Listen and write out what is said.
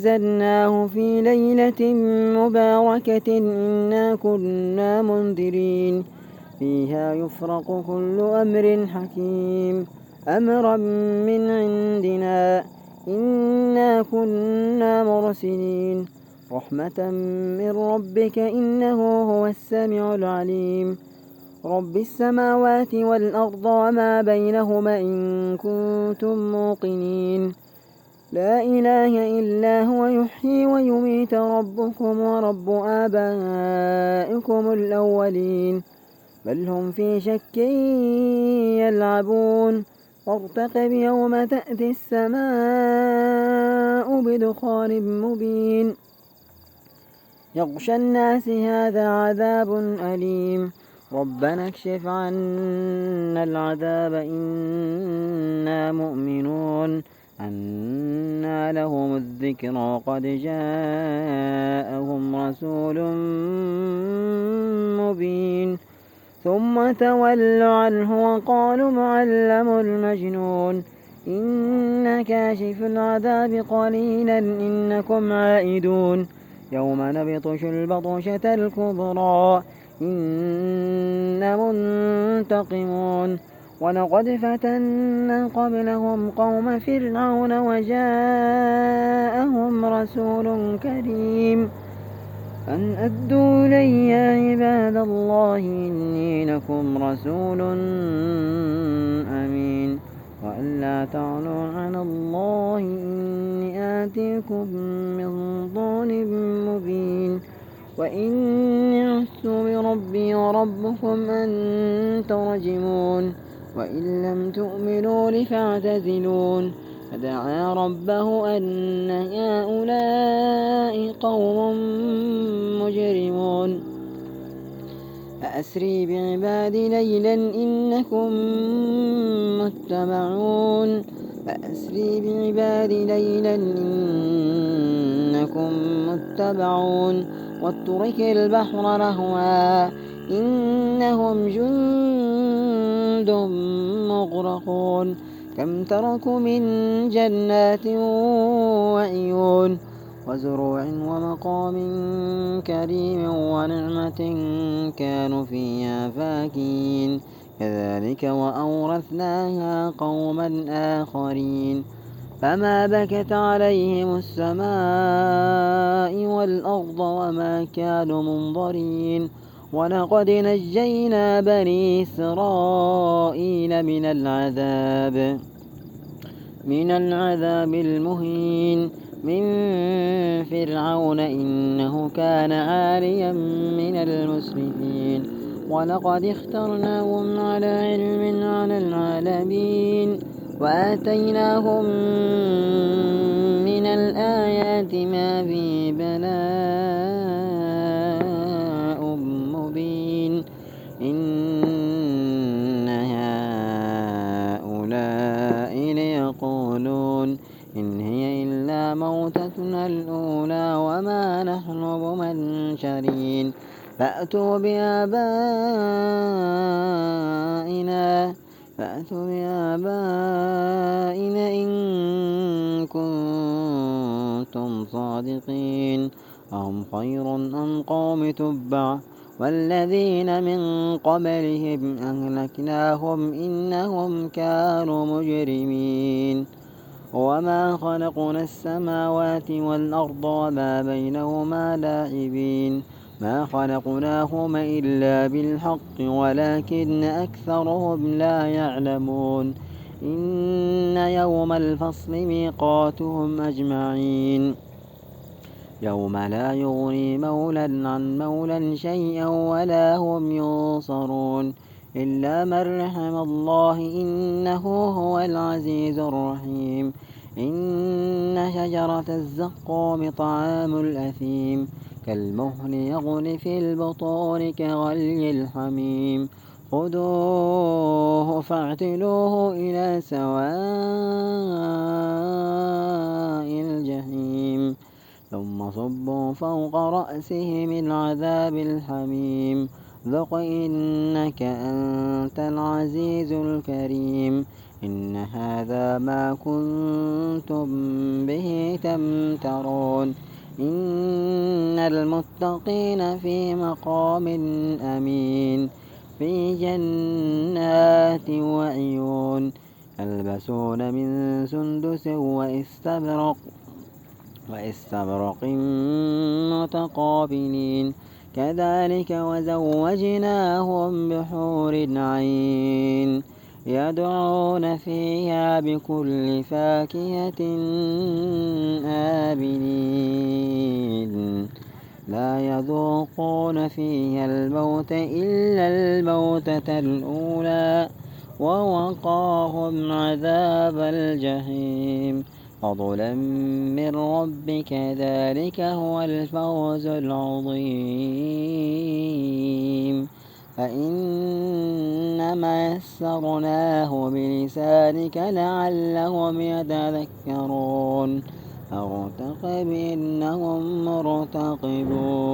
أنزلناه في ليلة مباركة إنا كنا منذرين فيها يفرق كل أمر حكيم أمرا من عندنا إنا كنا مرسلين رحمة من ربك إنه هو السميع العليم رب السماوات والأرض وما بينهما إن كنتم موقنين لا إله إلا هو يحيي ويميت ربكم ورب آبائكم الأولين بل هم في شك يلعبون وارتقب يوم تأتي السماء بدخان مبين يغشى الناس هذا عذاب أليم ربنا اكشف عنا العذاب إنا مؤمنون أنى لهم الذكرى قد جاءهم رسول مبين ثم تولوا عنه وقالوا معلم المجنون إن كاشف العذاب قليلا إنكم عائدون يوم نبطش البطشة الكبرى إنا منتقمون ولقد فتنا قبلهم قوم فرعون وجاءهم رسول كريم أن أدوا إلي يا عباد الله إني لكم رسول أمين وأن لا تعلوا على الله إني آتيكم من ضال مبين وإني عذت بربي وربكم أن ترجمون وإن لم تؤمنوا لي فاعتزلون فدعا ربه أن هؤلاء قوم مجرمون فأسري بعبادي ليلا إنكم متبعون فأسري بعبادي ليلا إنكم متبعون واترك البحر رهوا إنهم جند مغرقون كم تركوا من جنات وعيون وزروع ومقام كريم ونعمة كانوا فيها فاكهين كذلك وأورثناها قوما آخرين فما بكت عليهم السماء والأرض وما كانوا منظرين ولقد نجينا بني إسرائيل من العذاب المهين من فرعون إنه كان عاليا من المسرفين ولقد اخترناهم على علم على العالمين وآتيناهم من الآيات ما في بلاء مبين إن هؤلاء ليقولون إن هي إلا موتتنا الأولى وما نحن بمنشرين فأتوا بآبائنا إن كنتم صادقين أهم خير أم قوم تبع والذين من قبلهم أهلكناهم إنهم كانوا مجرمين وما خلقنا السماوات والأرض وما بينهما لاعبين ما خلقناهما إلا بالحق ولكن أكثرهم لا يعلمون إن يوم الفصل ميقاتهم أجمعين يوم لا يغني مولى عن مولى شيئا ولا هم ينصرون إلا من رحم الله إنه هو العزيز الرحيم إن شجرة الزقوم طعام الأثيم كالمهل يغلي في البطون كغلي الحميم خذوه فاعتلوه إلى سواء الجحيم ثم صبوا فوق رأسه من عذاب الحميم ذق إنك أنت العزيز الكريم إن هذا ما كنتم به تمترون إن المتقين في مقام أمين في جنات وعيون يلبسون من سندس وإستبرق متقابلين كذلك وزوجناهم بحور عين يدعون فيها بكل فاكهة آمنين لا يذوقون فيها الموت إلا الموتة الأولى ووقاهم عذاب الجحيم فضلا من ربك ذلك هو الفوز العظيم فإنما يسرناه بلسانك لعلهم يتذكرون فارتقب إنهم مرتقبون